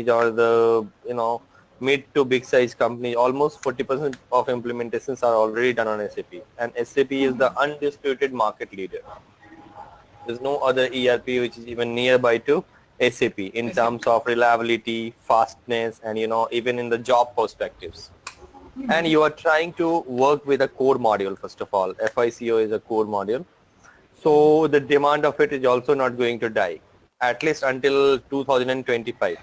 or the mid to big size company, almost 40% of implementations are already done on SAP, and SAP is the undisputed market leader. There's no other ERP which is even nearby to SAP in terms of reliability, fastness, and even in the job perspectives. And you are trying to work with a core module. First of all, FICO is a core module, so the demand of it is also not going to die, at least until 2025.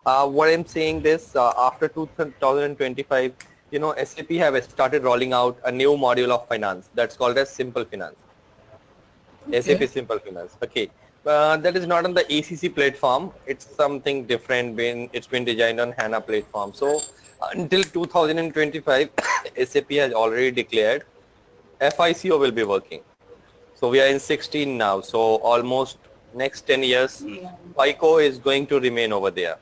What I'm saying this, after 2025, SAP have started rolling out a new module of finance that's called as Simple Finance. SAP Simple Finance. Okay. That is not on the ACC platform. It's something different. It's been designed on HANA platform. So until 2025, SAP has already declared FICO will be working. So we are in 16 now. So almost next 10 years, FICO is going to remain over there.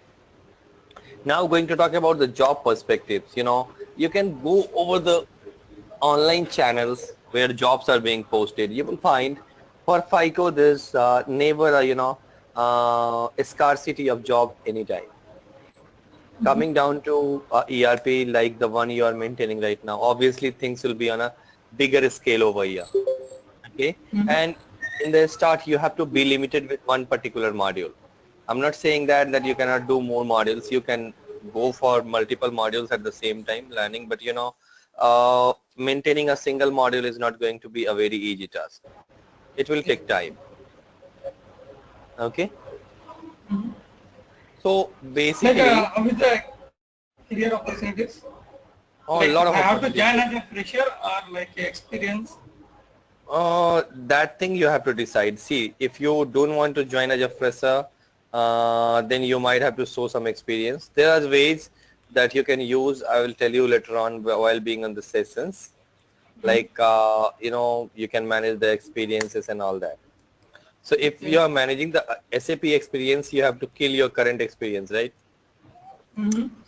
Now going to talk about the job perspectives. You can go over the online channels where jobs are being posted. You will find for FICO there's never a scarcity of job anytime. Coming down to ERP like the one you are maintaining right now, obviously things will be on a bigger scale over here. Okay, and in the start you have to be limited with one particular module. I'm not saying that you cannot do more modules. You can go for multiple modules at the same time learning, but maintaining a single module is not going to be a very easy task. It will take time. Okay. So basically, with the career opportunities, a lot of I have to join as a fresher or like experience. That thing you have to decide. See, if you don't want to join as a fresher, then you might have to show some experience. There are ways that you can use. I will tell you later on while being on the sessions. Like, you can manage the experiences and all that. So if you are managing the SAP experience, you have to kill your current experience, right?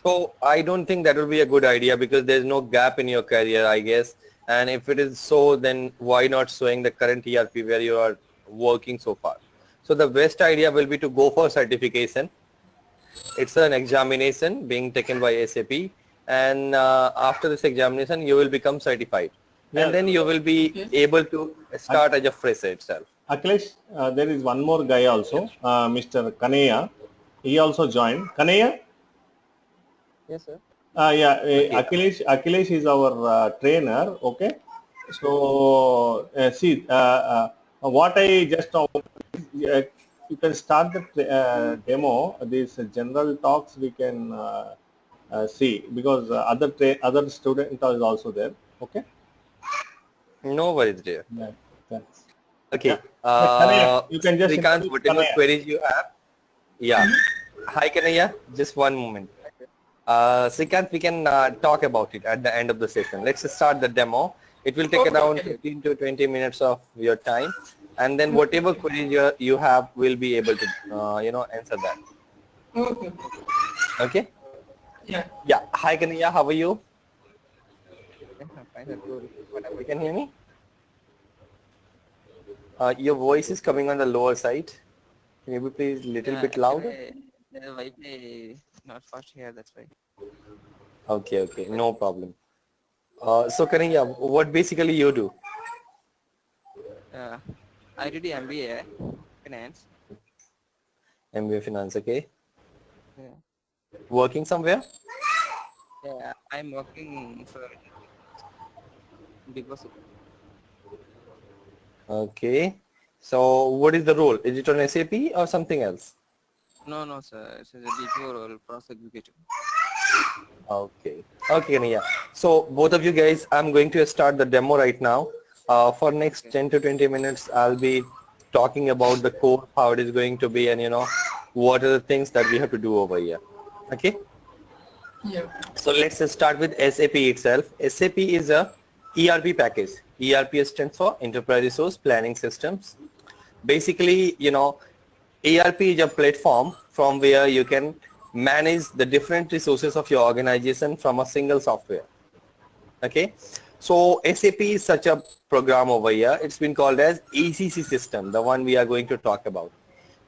So I don't think that will be a good idea because there's no gap in your career, I guess. And if it is so, then why not showing the current ERP where you are working so far? So the best idea will be to go for certification. It's an examination being taken by SAP, and after this examination, you will become certified. Yeah. And then you will be able to start as a fresher itself. Akhilesh, there is one more guy also, Mr. Kaneya. He also joined. Kaneya? Yes, sir. Yeah, Akhilesh is our trainer. Okay. So see, what I just you can start the demo. These general talks we can see because other student is also there. Okay. No worries, dear. Yeah, thanks. Okay. You can just Srikanth, whatever queries you have. Yeah. Hi, Kanaya. Just one moment. Srikanth, we can talk about it at the end of the session. Let's start the demo. It will take around 15 to 20 minutes of your time, and then whatever queries you have, we'll be able to answer that. Okay. Yeah. Yeah. Hi, Kanaya. How are you? You can hear me? Your voice is coming on the lower side. Can you be please little bit louder? The Wi-Fi not fast here, that's why. Okay, no problem. So Kanaya, what basically you do? I did MBA Finance. MBA Finance, okay. Yeah. Working somewhere? Yeah, I'm working for Big Boss. Okay. So what is the role? Is it on SAP or something else? No, sir. It's a DPO role, process executive. Okay, Kanaya. So both of you guys, I'm going to start the demo right now. For next 10 to 20 minutes, I'll be talking about the code, how it is going to be, and what are the things that we have to do over here. Okay. Yeah. So let's start with SAP itself. SAP is a ERP package. ERP stands for Enterprise Resource Planning Systems. Basically, ERP is a platform from where you can manage the different resources of your organization from a single software. Okay. So SAP is such a program over here. It's been called as ECC system, the one we are going to talk about.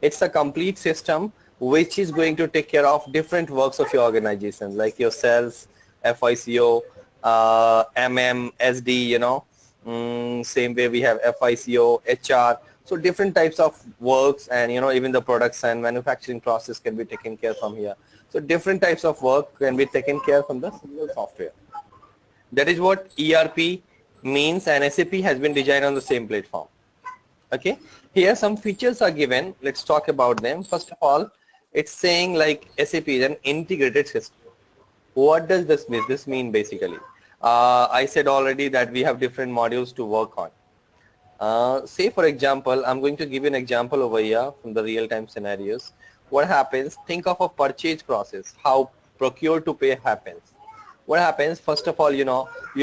It's a complete system which is going to take care of different works of your organization, like your sales, FICO, MM, SD, same way we have FICO, HR. So different types of works, and even the products and manufacturing process can be taken care from here. So different types of work can be taken care from the single software. That is what ERP means, and SAP has been designed on the same platform. Okay, here some features are given. Let's talk about them. First of all, it's saying like SAP is an integrated system. What does this mean basically? I said already that we have different modules to work on. Say for example, I'm going to give you an example over here from the real-time scenarios. What happens? Think of a purchase process, how procure to pay happens. What happens? First of all, you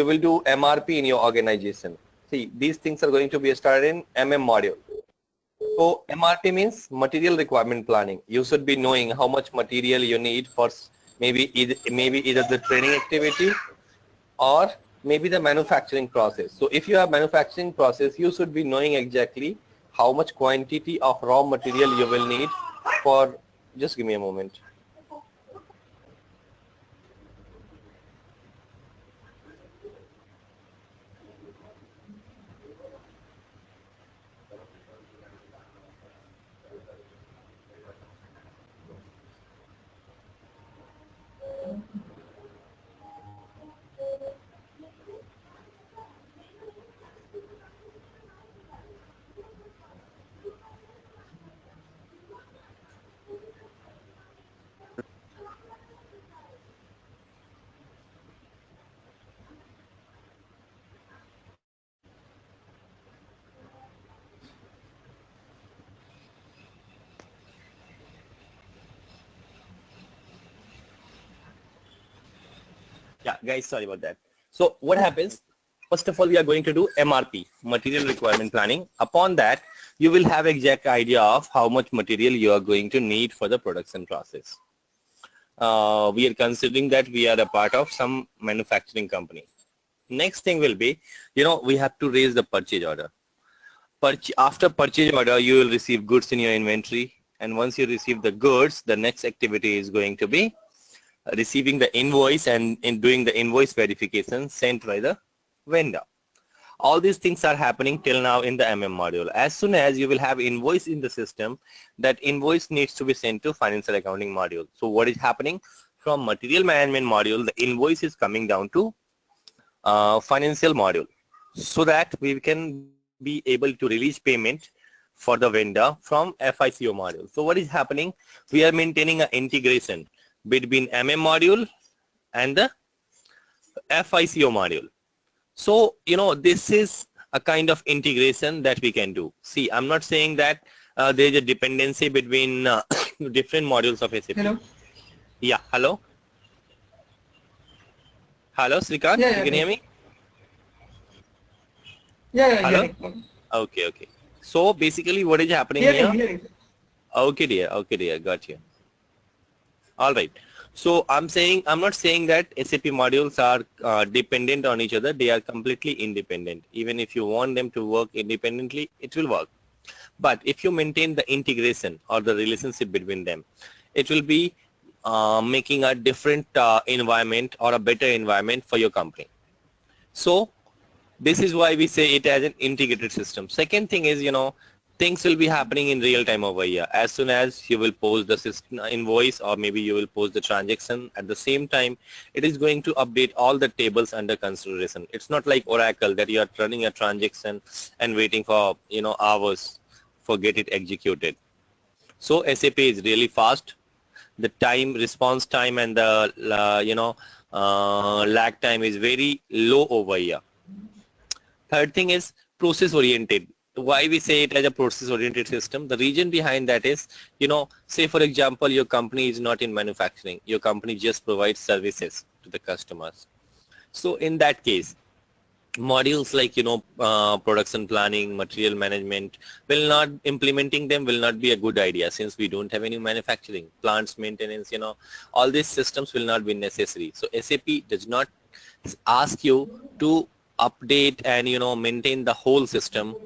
will do MRP in your organization. See, these things are going to be started in MM module. So MRP means material requirement planning. You should be knowing how much material you need for maybe either the training activity or maybe the manufacturing process. So if you have manufacturing process, you should be knowing exactly how much quantity of raw material you will need for, just give me a moment. Yeah, guys, sorry about that. So what happens? First of all, we are going to do MRP, material requirement planning. Upon that, you will have exact idea of how much material you are going to need for the production process. We are considering that we are a part of some manufacturing company. Next thing will be, we have to raise the purchase order. After purchase order, you will receive goods in your inventory. And once you receive the goods, the next activity is going to be receiving the invoice and in doing the invoice verification sent by the vendor. All these things are happening till now in the MM module. As soon as you will have invoice in the system, that invoice needs to be sent to financial accounting module. So what is happening? From material management module, the invoice is coming down to financial module, so that we can be able to release payment for the vendor from FICO module. So what is happening? We are maintaining an integration between MM module and the FICO module. So, this is a kind of integration that we can do. See, I'm not saying that there is a dependency between different modules of SAP. Hello? Yeah, hello? Hello, Srikant, Yeah, you can hear me? Yeah, Hello? hearing. Okay. So, basically what is happening Hearing, here? hearing. Okay, dear, got you. All right. So I'm not saying that SAP modules are dependent on each other. They are completely independent. Even if you want them to work independently, it will work. But if you maintain the integration or the relationship between them, it will be making a different environment or a better environment for your company. So this is why we say it as an integrated system. Second thing is, things will be happening in real time over here. As soon as you will post the system invoice, or maybe you will post the transaction, at the same time it is going to update all the tables under consideration. It's not like Oracle that you are running a transaction and waiting for hours for get it executed. So SAP is really fast. The time response time and the lag time is very low over here. Third thing is process oriented. Why we say it as a process oriented system? The reason behind that is, say for example, your company is not in manufacturing. Your company just provides services to the customers. So in that case, modules like, production planning, material management, implementing them will not be a good idea, since we don't have any manufacturing, plants maintenance, all these systems will not be necessary. So SAP does not ask you to update and maintain the whole system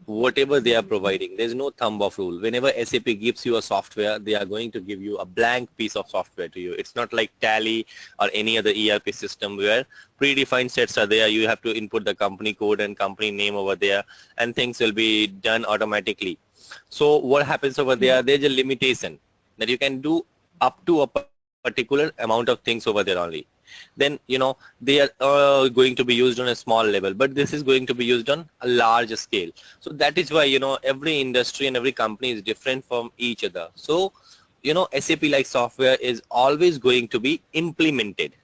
whatever they are providing. There's no thumb of rule. Whenever SAP gives you a software, they are going to give you a blank piece of software to you. It's not like Tally or any other ERP system where predefined sets are there. You have to input the company code and company name over there, and things will be done automatically. So what happens over there, there's a limitation that you can do up to a particular amount of things over there only. Then, they are going to be used on a small level, but this is going to be used on a large scale. So that is why, every industry and every company is different from each other. So, SAP like software is always going to be implemented.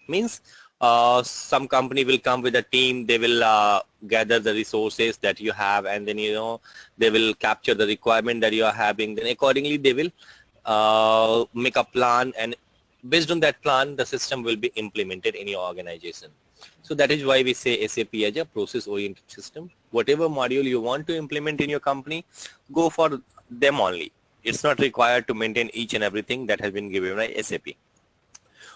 Means some company will come with a team, they will gather the resources that you have, and then, they will capture the requirement that you are having. Then accordingly, they will make a plan, and based on that plan, the system will be implemented in your organization. So that is why we say SAP as a process-oriented system. Whatever module you want to implement in your company, go for them only. It's not required to maintain each and everything that has been given by SAP.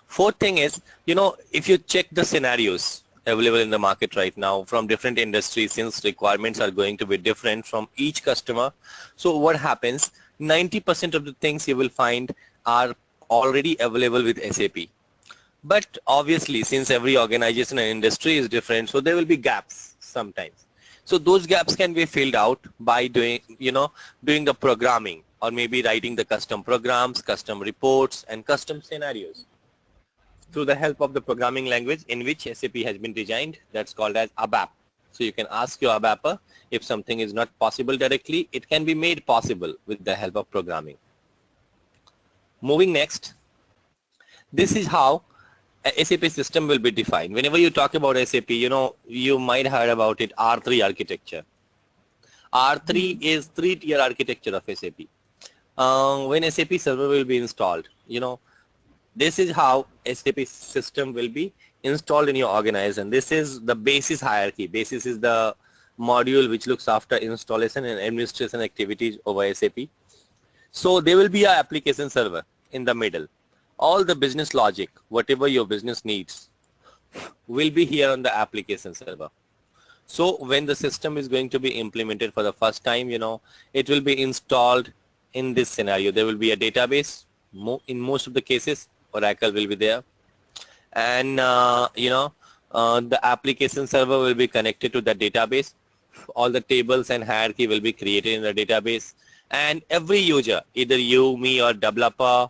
Fourth thing is, if you check the scenarios available in the market right now from different industries, since requirements are going to be different from each customer. So what happens, 90% of the things you will find are already available with SAP. But obviously, since every organization and industry is different, so there will be gaps sometimes. So those gaps can be filled out by doing the programming, or maybe writing the custom programs, custom reports, and custom scenarios through the help of the programming language in which SAP has been designed. That's called as ABAP. So you can ask your ABAPer if something is not possible directly, it can be made possible with the help of programming. Moving next, this is how a SAP system will be defined. Whenever you talk about SAP, you might heard about it, R3 architecture. R3 is three-tier architecture of SAP. When SAP server will be installed, this is how SAP system will be installed in your organization. This is the basis hierarchy. Basis is the module which looks after installation and administration activities over SAP. So there will be an application server in the middle. All the business logic, whatever your business needs, will be here on the application server. So when the system is going to be implemented for the first time, it will be installed in this scenario. There will be a database. In most of the cases, Oracle will be there. And, the application server will be connected to the database. All the tables and hierarchy will be created in the database. And every user, either you, me, or developer,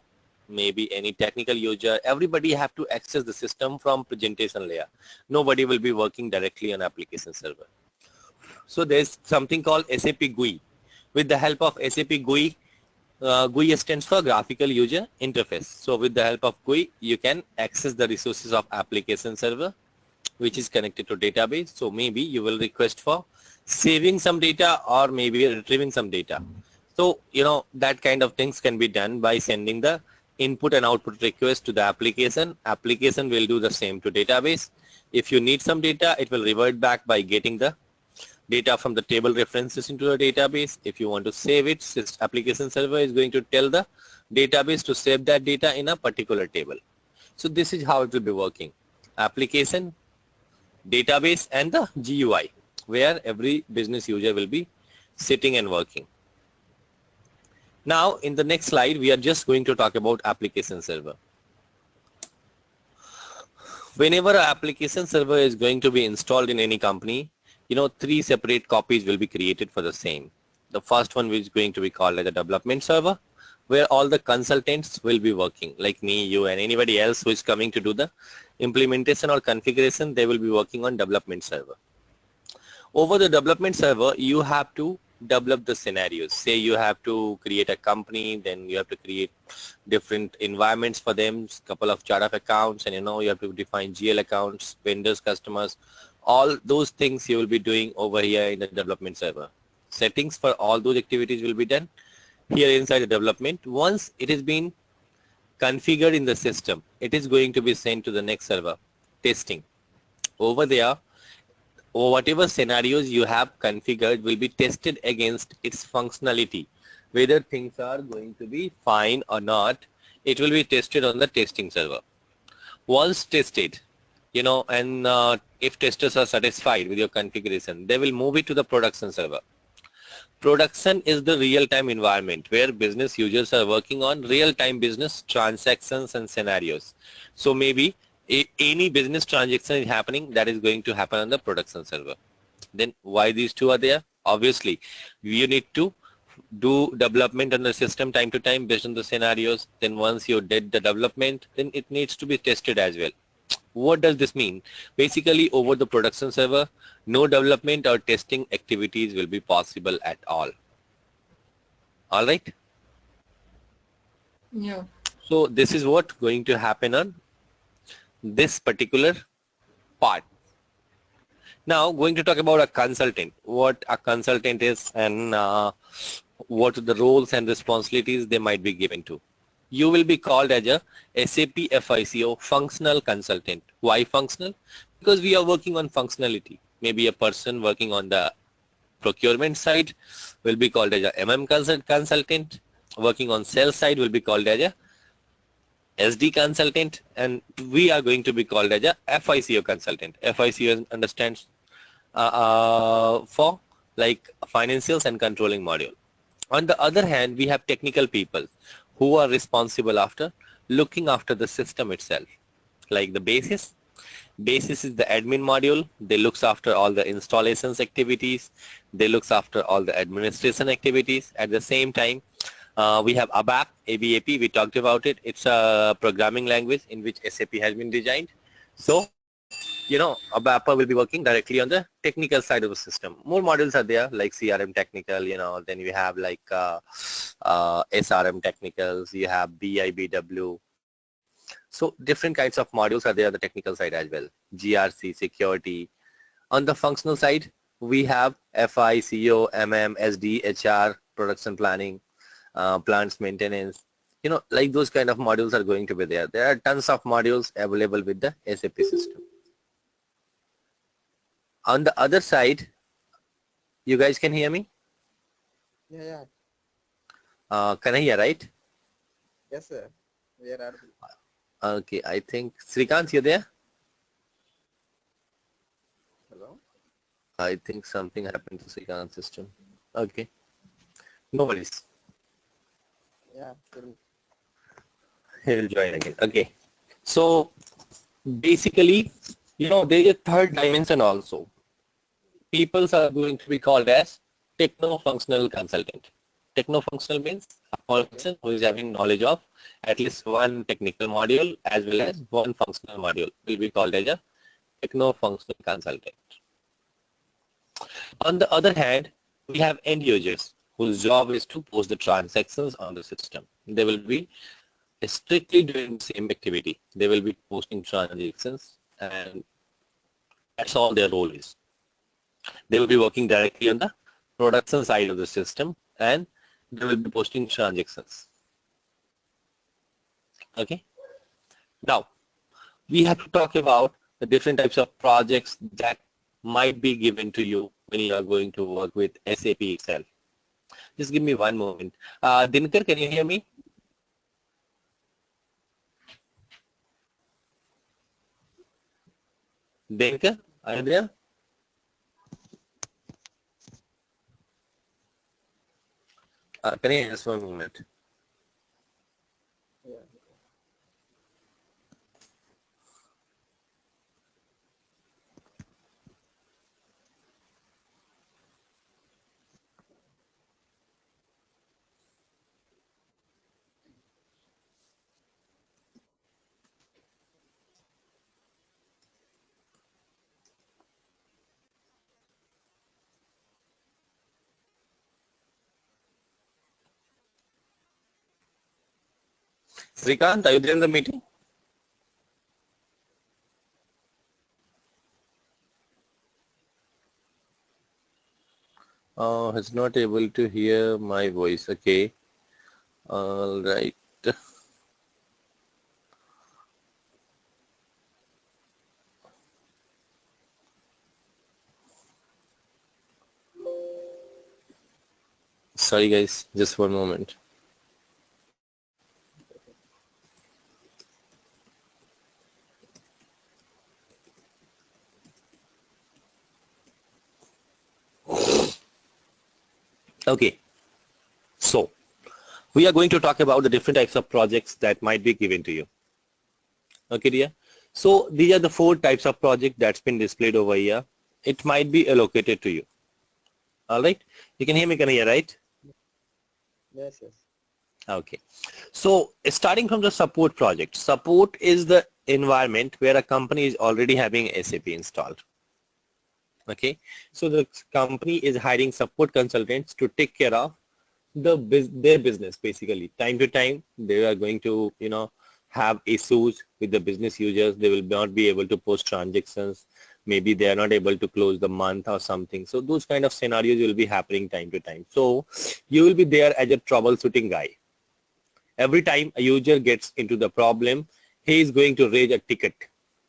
maybe any technical user, everybody have to access the system from presentation layer. Nobody will be working directly on application server. So there's something called SAP GUI. With the help of SAP GUI, GUI stands for graphical user interface. So with the help of GUI, you can access the resources of application server, which is connected to database. So maybe you will request for saving some data or maybe retrieving some data. So, that kind of things can be done by sending the input and output request to the application. Application will do the same to database. If you need some data, it will revert back by getting the data from the table references into the database. If you want to save it, this application server is going to tell the database to save that data in a particular table. So this is how it will be working. Application, database, and the GUI, where every business user will be sitting and working. Now, in the next slide, we are just going to talk about application server. Whenever an application server is going to be installed in any company, 3 separate copies will be created for the same. The first one is going to be called as a development server, where all the consultants will be working, like me, you, and anybody else who is coming to do the implementation or configuration, they will be working on development server. Over the development server, you have to develop the scenarios. Say you have to create a company, then you have to create different environments for them, couple of chart of accounts, and you have to define GL accounts, vendors, customers, all those things you will be doing over here in the development server. Settings for all those activities will be done here inside the development. Once it has been configured in the system, it is going to be sent to the next server, testing. Over there, or whatever scenarios you have configured will be tested against its functionality. Whether things are going to be fine or not, it will be tested on the testing server. Once tested, and if testers are satisfied with your configuration, they will move it to the production server. Production is the real-time environment where business users are working on real-time business transactions and scenarios. So maybe any business transaction is happening, that is going to happen on the production server. Then why these two are there? Obviously, you need to do development on the system time to time based on the scenarios. Then once you did the development, then it needs to be tested as well. What does this mean? Basically, over the production server, no development or testing activities will be possible at all. All right. Yeah. So this is what going to happen on this particular part. Now going to talk about a consultant, what a consultant is and what are the roles and responsibilities they might be given to. You will be called as a SAP FICO functional consultant. Why functional? Because we are working on functionality. Maybe a person working on the procurement side will be called as a consultant. Working on sales side will be called as a SD consultant, and we are going to be called as a FICO consultant. FICO understands for like financials and controlling module. On the other hand, we have technical people who are responsible after looking after the system itself, like the basis. Basis is the admin module. They looks after all the installations activities. They looks after all the administration activities. At the same time, we have ABAP, ABAP. We talked about it. It's a programming language in which SAP has been designed. So, you know, ABAP will be working directly on the technical side of the system. More modules are there like CRM technical, you know, then you have like SRM technicals, you have BIBW. So different kinds of modules are there on the technical side as well. GRC, security. On the functional side, we have FI, CO, MM, SD, HR, production planning, plants maintenance. You know, like those kind of modules are going to be there. There are tons of modules available with the SAP system. On the other side, you guys can hear me? Yeah. Can I hear, right? Yes, sir. We are audible. Okay, I think Srikant, you there? Hello. I think something happened to Srikant's system. Okay, no worries. Yeah. Tell me. He'll join again. Okay, so basically, you know, there is a third dimension also. People are going to be called as techno-functional consultant. Techno-functional means a person who is having knowledge of at least one technical module as well as one functional module will be called as a techno-functional consultant. On the other hand, we have end users whose job is to post the transactions on the system. They will be strictly doing the same activity. They will be posting transactions and that's all their role is. They will be working directly on the production side of the system and they will be posting transactions. Okay. Now, we have to talk about the different types of projects that might be given to you when you are going to work with SAP itself. Just give me one moment. Dinakar, can you hear me? Dinakar, are you there? Can you just 1 moment? Yeah. Srikant, are you there in the meeting? He's not able to hear my voice. Okay. All right. Sorry guys, just 1 moment. Okay, so we are going to talk about the different types of projects that might be given to you. Okay, dear. So these are the 4 types of project that's been displayed over here. It might be allocated to you. All right. You can hear me, Kanaya, right? Yes, yes. Okay. So starting from the support project. Support is the environment where a company is already having SAP installed. Okay. So the company is hiring support consultants to take care of their business. Basically, time to time they are going to have issues with the business users. They will not be able to post transactions. Maybe they are not able to close the month or something. So those kind of scenarios will be happening time to time. So you will be there as a troubleshooting guy. Every time a user gets into the problem, he is going to raise a ticket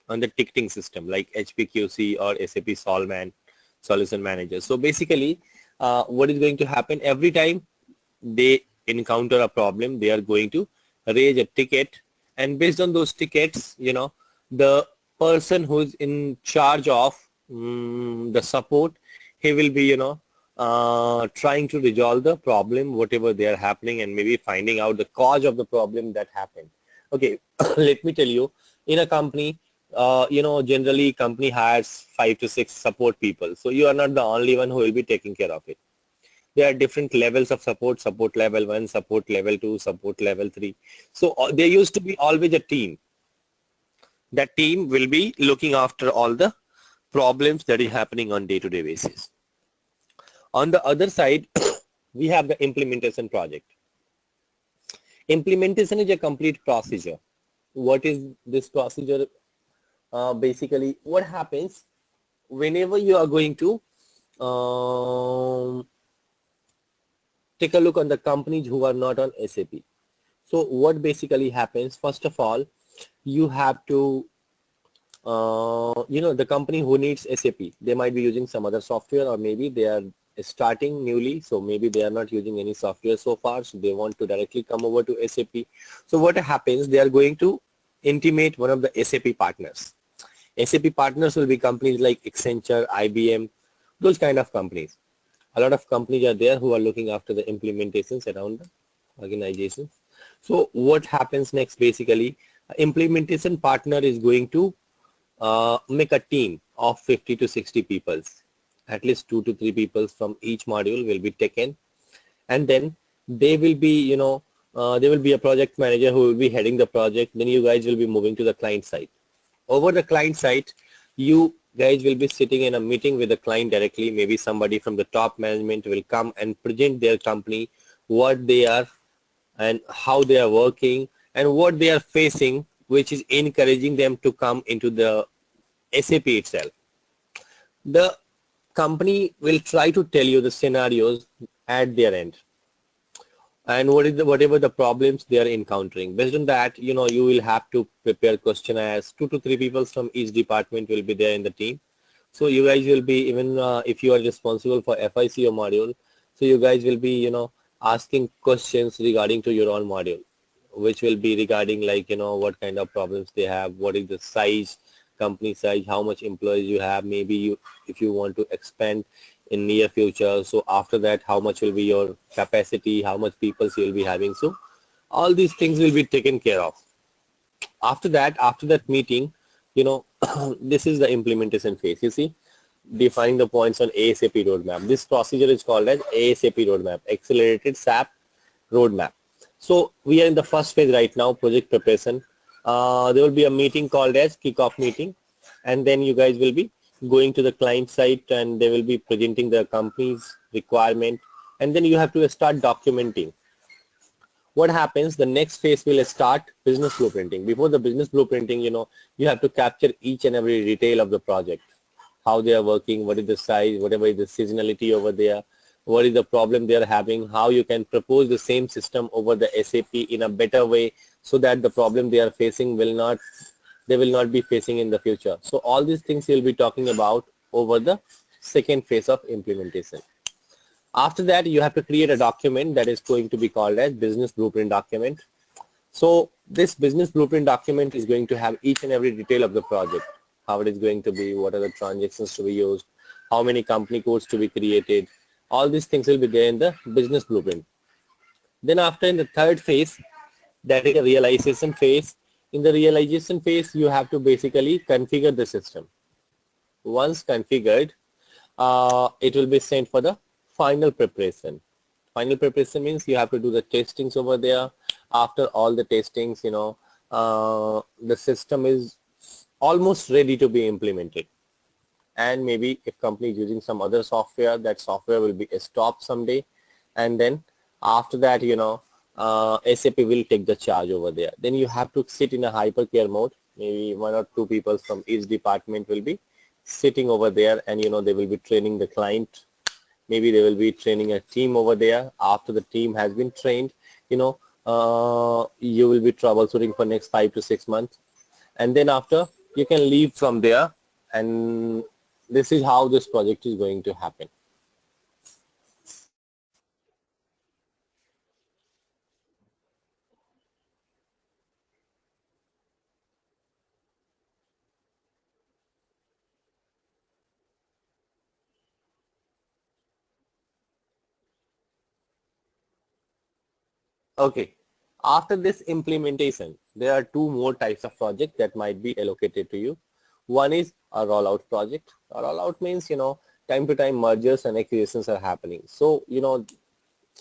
on the ticketing system like HPQC or SAP Solman Solution Manager. So basically, what is going to happen every time they encounter a problem, they are going to raise a ticket, and based on those tickets, the person who is in charge of the support, he will be trying to resolve the problem whatever they are happening, and maybe finding out the cause of the problem that happened. Okay, let me tell you, in a company, generally company hires 5 to 6 support people, so you are not the only one who will be taking care of it. There are different levels of support level 1, support level 2, support level 3. So there used to be always a team. That team will be looking after all the problems that is happening on day-to-day basis. On the other side, we have the implementation project. Implementation is a complete procedure. What is this procedure? Basically, what happens whenever you are going to take a look on the companies who are not on SAP. So what basically happens, first of all, you have to, the company who needs SAP, they might be using some other software, or maybe they are starting newly, so maybe they are not using any software so far, so they want to directly come over to SAP. So what happens, they are going to intimate one of the SAP partners. SAP partners will be companies like Accenture, IBM, those kind of companies. A lot of companies are there who are looking after the implementations around the organizations. So what happens next, basically, implementation partner is going to make a team of 50 to 60 people. At least 2 to 3 people from each module will be taken, and then they will be, there will be a project manager who will be heading the project. Then you guys will be moving to the client side. Over the client side, you guys will be sitting in a meeting with the client directly. Maybe somebody from the top management will come and present their company, what they are and how they are working and what they are facing, which is encouraging them to come into the SAP itself. The company will try to tell you the scenarios at their end, and whatever the problems they are encountering. Based on that, you will have to prepare questionnaires. 2 to 3 people from each department will be there in the team. So you guys will be, even if you are responsible for FICO module, so you guys will be, asking questions regarding to your own module, which will be regarding like, what kind of problems they have, what is the size, company size, how much employees you have, maybe if you want to expand in near future. So after that, how much will be your capacity, how much people you will be having. So all these things will be taken care of. After that meeting, this is the implementation phase. You see, define the points on ASAP roadmap. This procedure is called as ASAP roadmap, accelerated SAP roadmap. So we are in the first phase right now, project preparation. There will be a meeting called as kickoff meeting, and then you guys will be going to the client site and they will be presenting the company's requirement, and then you have to start documenting. What happens, the next phase will start business blueprinting. Before the business blueprinting, you have to capture each and every detail of the project, how they are working, what is the size, whatever is the seasonality over there, what is the problem they are having, how you can propose the same system over the SAP in a better way so that the problem they are facing they will not be facing in the future. So all these things you'll be talking about over the second phase of implementation. After that, you have to create a document that is going to be called as business blueprint document. So this business blueprint document is going to have each and every detail of the project, how it is going to be, what are the transactions to be used, how many company codes to be created, All these things will be there in the business blueprint. Then after, in the third phase, that is a realization phase. In the realization phase, you have to basically configure the system. Once configured, it will be sent for the final preparation. Final preparation means you have to do the testings over there. After all the testings, the system is almost ready to be implemented. And maybe if company is using some other software, that software will be stopped someday. And then after that, SAP will take the charge over there. Then you have to sit in a hypercare mode. Maybe 1 or 2 people from each department will be sitting over there, and they will be training the client. Maybe they will be training a team over there. After the team has been trained, you will be troubleshooting for next 5 to 6 months, and then after you can leave from there. And this is how this project is going to happen. Okay. After this implementation, there are 2 more types of project that might be allocated to you. One is a rollout project. A rollout means, time to time mergers and acquisitions are happening. So,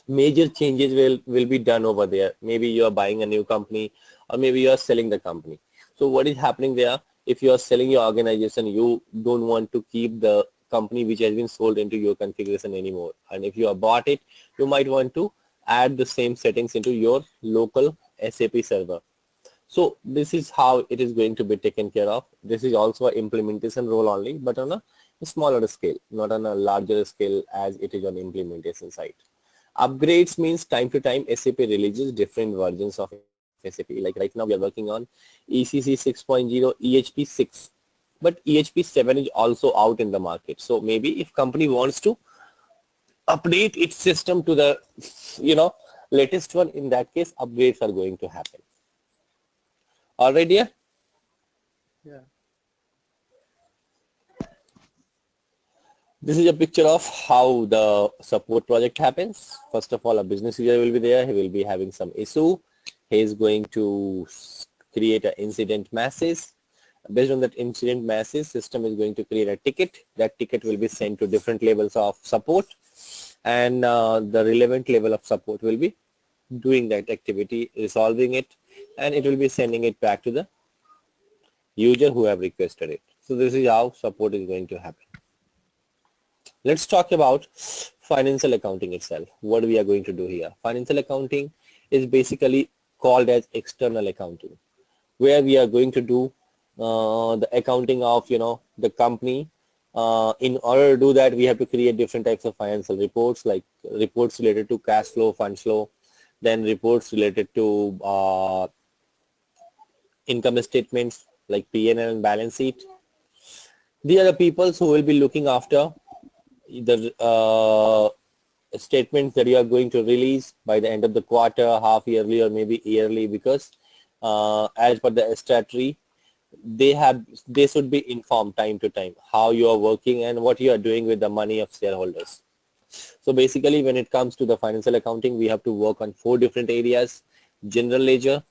major changes will be done over there. Maybe you are buying a new company, or maybe you are selling the company. So what is happening there? If you are selling your organization, you don't want to keep the company which has been sold into your configuration anymore. And if you have bought it, you might want to add the same settings into your local SAP server. So this is how it is going to be taken care of. This is also an implementation role only, but on a smaller scale, not on a larger scale as it is on implementation side. Upgrades means time to time SAP releases different versions of SAP. Like right now we are working on ECC 6.0, EHP 6, but EHP 7 is also out in the market. So maybe if company wants to update its system to the latest one, in that case upgrades are going to happen. Alright, dear? Yeah. This is a picture of how the support project happens. First of all, a business user will be there. He will be having some issue. He is going to create an incident message. Based on that incident message, system is going to create a ticket. That ticket will be sent to different levels of support, and the relevant level of support will be doing that activity, resolving it, and it will be sending it back to the user who have requested it. So this is how support is going to happen. Let's talk about financial accounting itself. What we are going to do here. Financial accounting is basically called as external accounting, where we are going to do the accounting of the company. In order to do that, we have to create different types of financial reports, like reports related to cash flow, fund flow, then reports related to income statements like P&L and balance sheet. These are the people who will be looking after the statements that you are going to release by the end of the quarter, half yearly, or maybe yearly, because as per the statutory, they should be informed time to time how you are working and what you are doing with the money of shareholders. So basically, when it comes to the financial accounting, we have to work on 4 different areas: general ledger,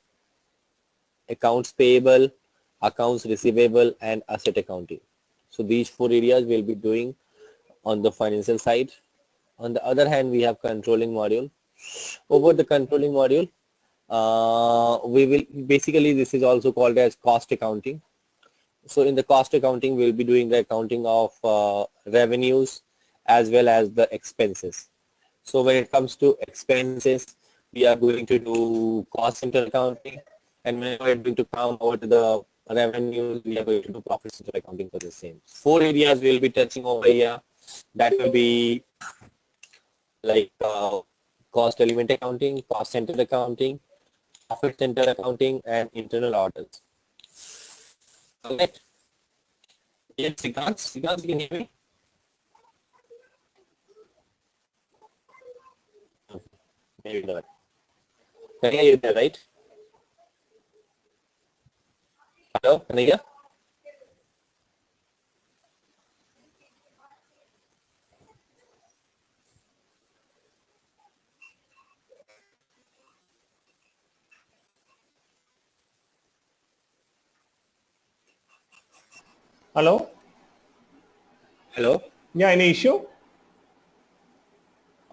accounts payable, accounts receivable, and asset accounting. So these 4 areas will be doing on the financial side. On the other hand, we have controlling module. Over the controlling module, we will basically, this is also called as cost accounting. So in the cost accounting, we'll be doing the accounting of revenues as well as the expenses. So when it comes to expenses, we are going to do cost center accounting, and when we're going to come over to the revenues, we are going to do profit center accounting for the same. 4 areas we'll be touching over here. That will be like cost element accounting, cost center accounting, profit center accounting, and internal audits. Okay. Yes, Srikanth, you can hear me? Maybe not. Kaniya, you're there, right? Hello, Kaniya? Hello? Hello? Yeah, any issue?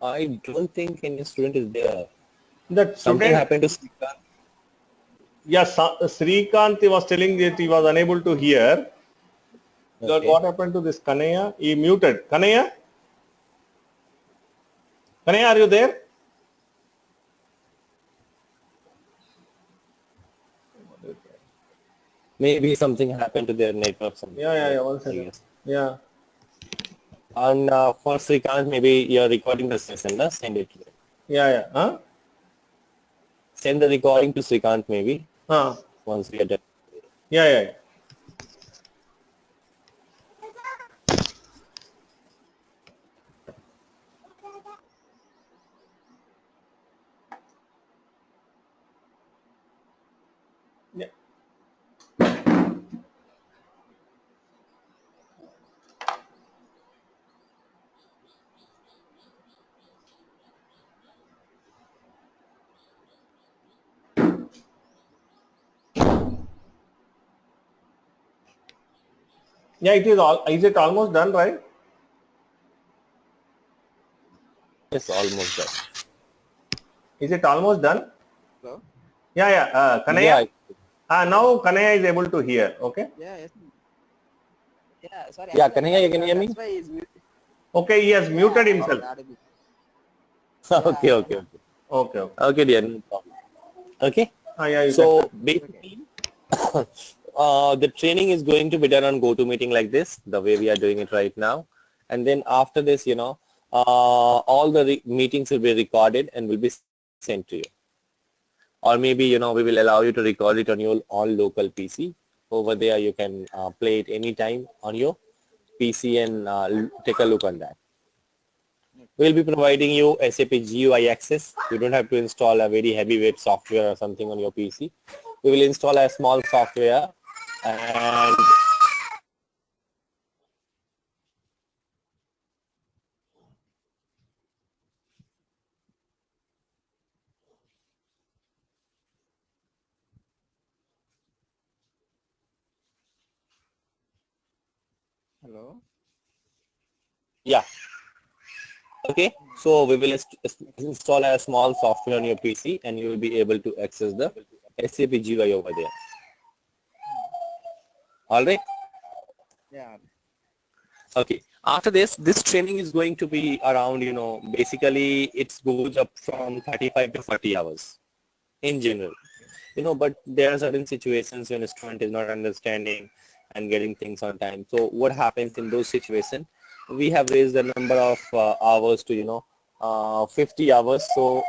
I don't think any student is there. That Something student, happened to Srikanth. yes, Srikanth was telling that he was unable to hear. That Okay. what happened to this Kanaya? He muted. Kanaya? Kanaya, are you there? Maybe something happened to their network, something, Yeah. One I second. guess. Yeah. And for Srikanth, maybe you're recording the session, na? Send it to them. Yeah. Huh? Send the recording to Srikanth, maybe, Huh. once we are done. Yeah. Yeah. Yeah, it is all. Is it almost done, right? Yes, almost done. Is it almost done? Hello? Yeah. Yeah, Kanaya. Now Kanaya is able to hear. Okay. Yeah, yes. Yeah, sorry, yeah, actually, Kanaya, you can hear that's me? why he's Okay. He has yeah, muted I was himself. audible. Okay, Yeah, okay, okay. Okay. Okay, dear, no problem. Okay, Yeah, you can. so it's okay. basically, the training is going to be done on GoToMeeting like this, the way we are doing it right now. And then after this, all the meetings will be recorded and will be sent to you. Or maybe, we will allow you to record it on your own local PC. Over there, you can play it anytime on your PC and take a look on that. We'll be providing you SAP GUI access. You don't have to install a very heavyweight software or something on your PC. We will install a small software and Hello? yeah, okay. So we will install a small software on your PC and you will be able to access the SAP GUI over there. All right. Yeah. Okay. After this training is going to be around, basically it goes up from 35 to 40 hours in general. But there are certain situations when a student is not understanding and getting things on time. So what happens in those situations? We have raised the number of hours to, 50 hours. So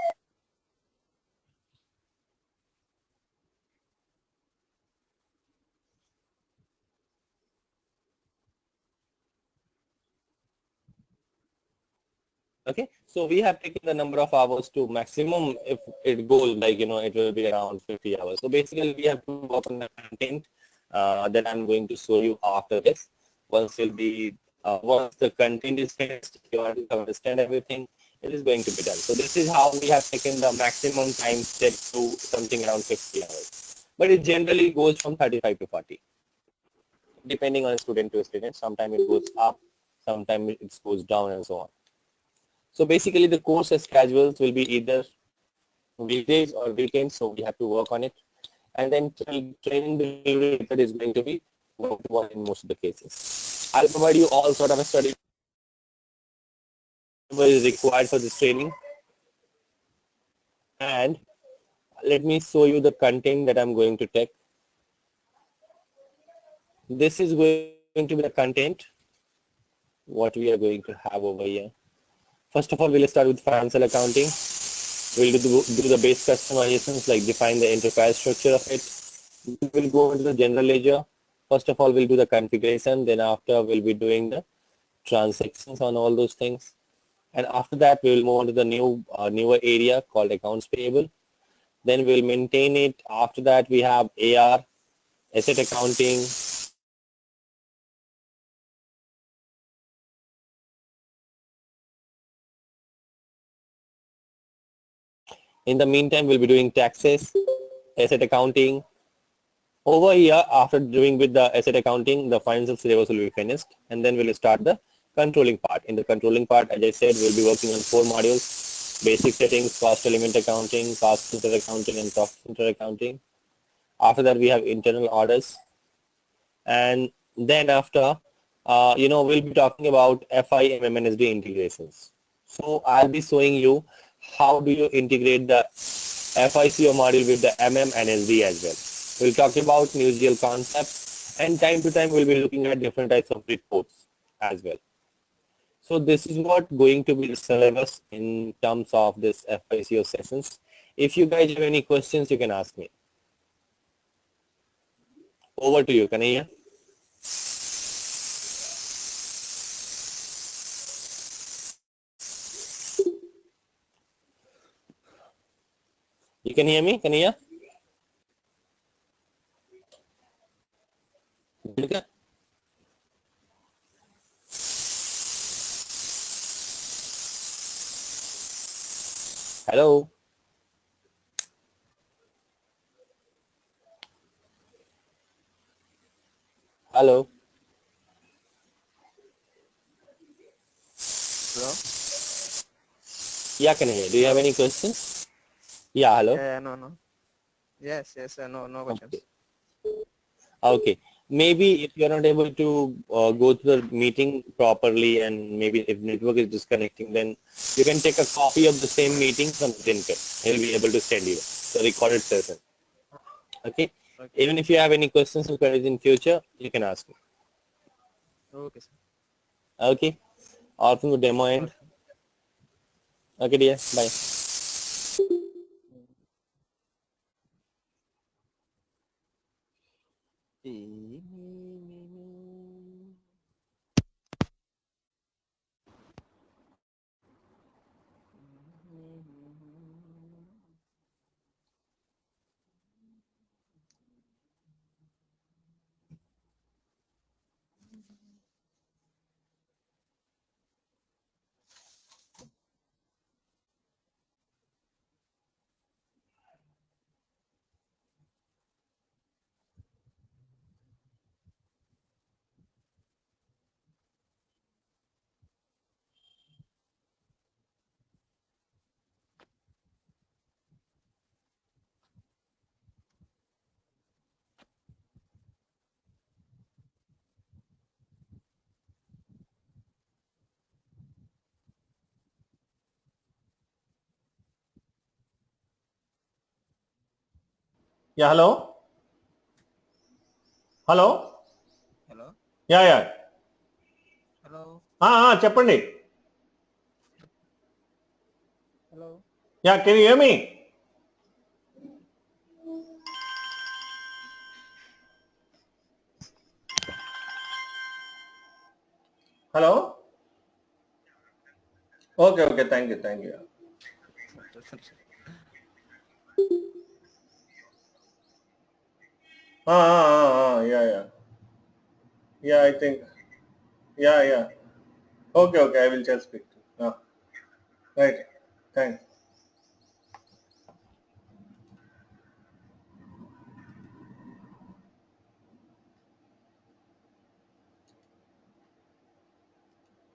okay, so we have taken the number of hours to maximum. If it goes like, it will be around 50 hours. So basically we have to work on the content that I'm going to show you after this. Once the content is finished, you understand everything, it is going to be done. So this is how we have taken the maximum time set to something around 50 hours. But it generally goes from 35 to 40, depending on student to student. Sometimes it goes up, sometimes it goes down and so on. So basically the course schedules will be either weekdays or weekends, so we have to work on it. And then training delivery method is going to be one-to-one in most of the cases. I'll provide you all sort of a study what is required for this training. And let me show you the content that I'm going to take. This is going to be the content, what we are going to have over here. First of all, we'll start with financial accounting. We'll do the base customizations, like define the enterprise structure of it. We'll go into the general ledger. First of all, we'll do the configuration. Then after, we'll be doing the transactions on all those things. And after that, we will move on to the newer area called accounts payable. Then we'll maintain it. After that, we have AR, asset accounting. In the meantime, we'll be doing taxes, asset accounting, Over here, after doing with the asset accounting, the financial syllabus will be finished, and then we'll start the controlling part. In the controlling part, as I said, we'll be working on 4 modules: basic settings, cost element accounting, cost center accounting, and profit center accounting. After that, we have internal orders, and then after, we'll be talking about FI, MM, and SD integrations. So I'll be showing you how do you integrate the FICO module with the MM and SD as well. We'll talk about usual concepts, and time to time we'll be looking at different types of reports as well. So this is what going to be the syllabus in terms of this FICO sessions. If you guys have any questions, you can ask me. Over to you, Kanaya. You can hear me, Kanaya? Hello. Hello. Hello? Yeah, Kanaya. Do you have any questions? Yeah, hello. Yeah, no. Yes, no questions. Okay. Maybe if you're not able to go to the meeting properly, and maybe if network is disconnecting, then you can take a copy of the same meeting from Dinakar. He'll be able to send you the recorded session. Okay. Okay. Even if you have any questions or queries in future, you can ask me. Okay, sir. Okay. All from the demo end. Okay, dear. Bye. Yeah, hello? Hello? Hello? Yeah. Hello? Cheppandi. Hello? Yeah, can you hear me? Hello? Okay, thank you. Yeah. Yeah, I think, yeah. Okay, I will just speak to. Right, thanks.